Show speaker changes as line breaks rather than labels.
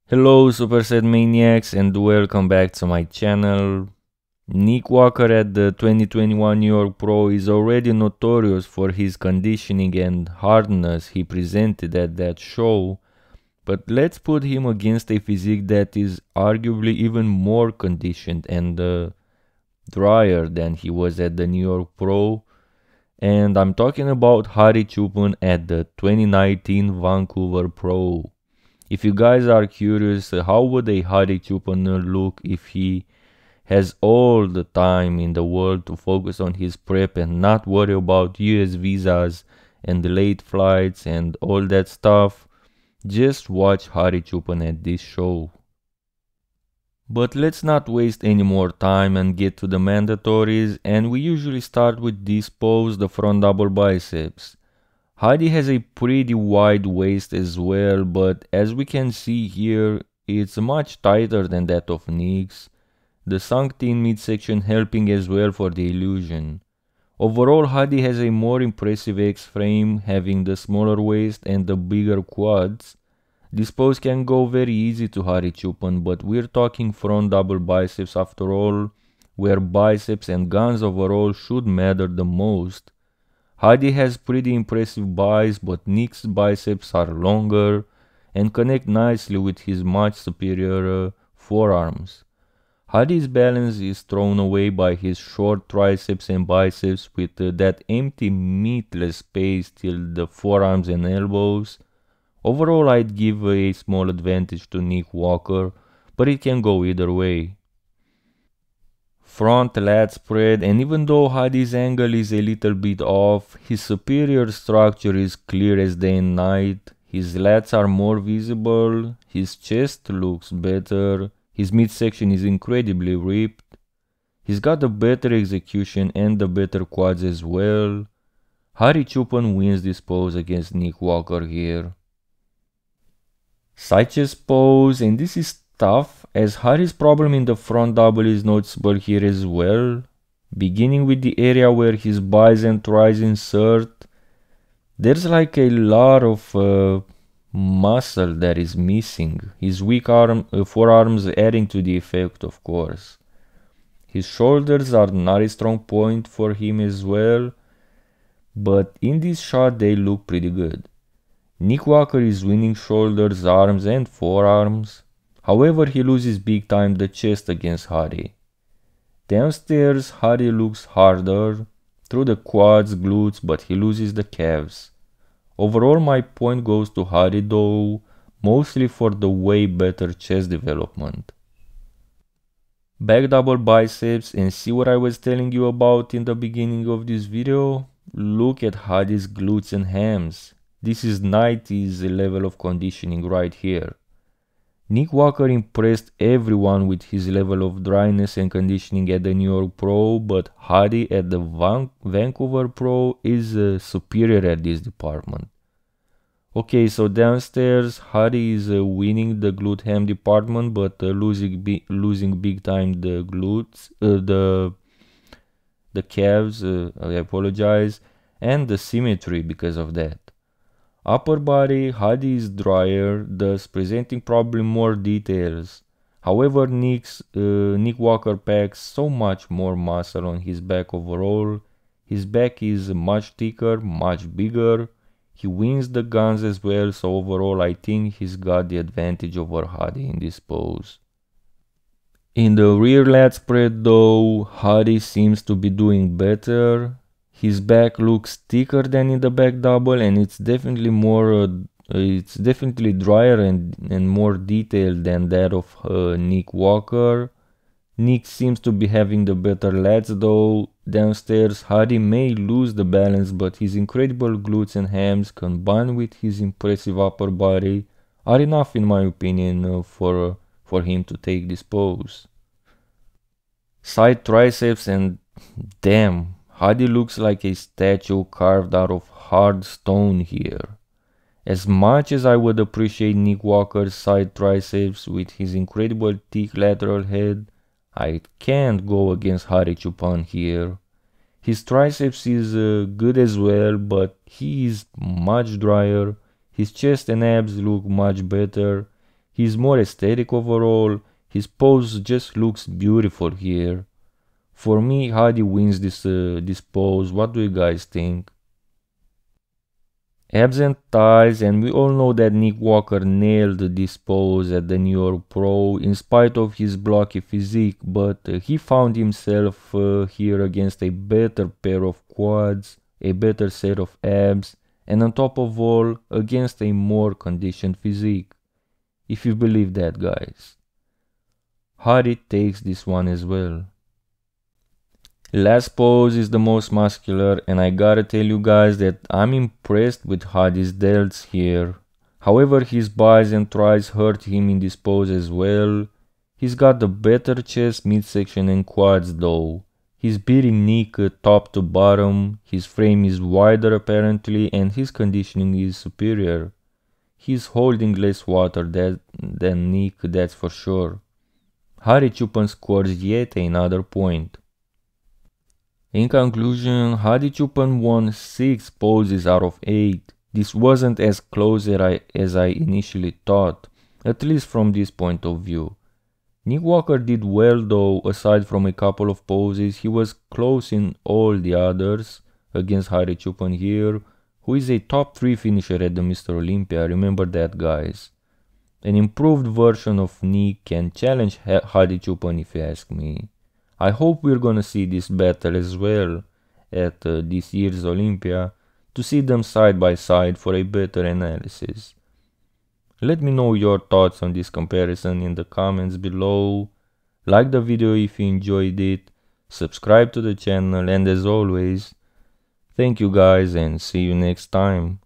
Hello Superset Maniacs and welcome back to my channel. Nick Walker at the 2021 New York Pro is already notorious for his conditioning and hardness he presented at that show, but let's put him against a physique that is arguably even more conditioned and drier than he was at the New York Pro, and I'm talking about Hadi Choopan at the 2019 Vancouver Pro. If you guys are curious, how would a Hadi Choopan look if he has all the time in the world to focus on his prep and not worry about US visas and late flights and all that stuff? Just watch Hadi Choopan at this show. But let's not waste any more time and get to the mandatories, and we usually start with this pose, the front double biceps. Hadi has a pretty wide waist as well, but as we can see here, it's much tighter than that of Nick's, the sunk in midsection helping as well for the illusion. Overall, Hadi has a more impressive X-frame, having the smaller waist and the bigger quads. This pose can go very easy to Hadi Choopan, but we're talking front double biceps after all, where biceps and guns overall should matter the most. Hadi has pretty impressive biceps, but Nick's biceps are longer and connect nicely with his much superior forearms. Hadi's balance is thrown away by his short triceps and biceps with that empty meatless space till the forearms and elbows. Overall, I'd give a small advantage to Nick Walker, but it can go either way. Front lat spread, and even though Hadi's angle is a little bit off, his superior structure is clear as day and night. His lats are more visible, his chest looks better, his midsection is incredibly ripped. He's got a better execution and the better quads as well. Hadi Choopan wins this pose against Nick Walker here. Side chest pose, and this is tough as Hadi's problem in the front double is noticeable here as well. Beginning with the area where his biceps and tries insert, there's like a lot of muscle that is missing. His weak forearms adding to the effect, of course. His shoulders are not a strong point for him as well, but in this shot they look pretty good. Nick Walker is winning shoulders, arms and forearms. However, he loses big time the chest against Hadi. Downstairs, Hadi looks harder through the quads, glutes, but he loses the calves. Overall, my point goes to Hadi though, mostly for the way better chest development. Back double biceps, and see what I was telling you about in the beginning of this video? Look at Hadi's glutes and hams. This is 90s level of conditioning right here. Nick Walker impressed everyone with his level of dryness and conditioning at the New York Pro, but Hadi at the Vancouver Pro is superior at this department. Okay, so downstairs, Hadi is winning the glute ham department, but losing big time the glutes, the calves. I apologize, and the symmetry because of that. Upper body, Hadi is drier, thus presenting probably more details. However, Nick Walker packs so much more muscle on his back overall. His back is much thicker, much bigger. He wins the guns as well, so overall I think he's got the advantage over Hadi in this pose. In the rear lat spread though, Hadi seems to be doing better. His back looks thicker than in the back double, and it's definitely drier and more detailed than that of Nick Walker. Nick seems to be having the better lats though. Downstairs, Hadi may lose the balance, but his incredible glutes and hams combined with his impressive upper body are enough in my opinion for him to take this pose. Side triceps, and damn, Hadi looks like a statue carved out of hard stone here. As much as I would appreciate Nick Walker's side triceps with his incredible thick lateral head, I can't go against Hadi Choopan here. His triceps is good as well, but he is much drier. His chest and abs look much better. He's more aesthetic overall. His pose just looks beautiful here. For me, Hadi wins this pose. What do you guys think? Abs and thighs, and we all know that Nick Walker nailed this pose at the New York Pro in spite of his blocky physique, but he found himself here against a better pair of quads, a better set of abs, and on top of all, against a more conditioned physique. If you believe that, guys. Hadi takes this one as well. Last pose is the most muscular, and I gotta tell you guys that I'm impressed with Hadi's delts here. However, his buys and tries hurt him in this pose as well. He's got the better chest, midsection and quads though. He's beating Nick top to bottom, his frame is wider apparently, and his conditioning is superior. He's holding less water than Nick, that's for sure. Hadi Choopan scores yet another point. In conclusion, Hadi Choopan won 6 poses out of 8. This wasn't as close as I initially thought, at least from this point of view. Nick Walker did well though, aside from a couple of poses, he was close in all the others against Hadi Choopan here, who is a top 3 finisher at the Mr. Olympia, remember that guys. An improved version of Nick can challenge Hadi Choopan if you ask me. I hope we're gonna see this battle as well at this year's Olympia, to see them side by side for a better analysis. Let me know your thoughts on this comparison in the comments below. Like the video if you enjoyed it, subscribe to the channel, and as always, thank you guys and see you next time.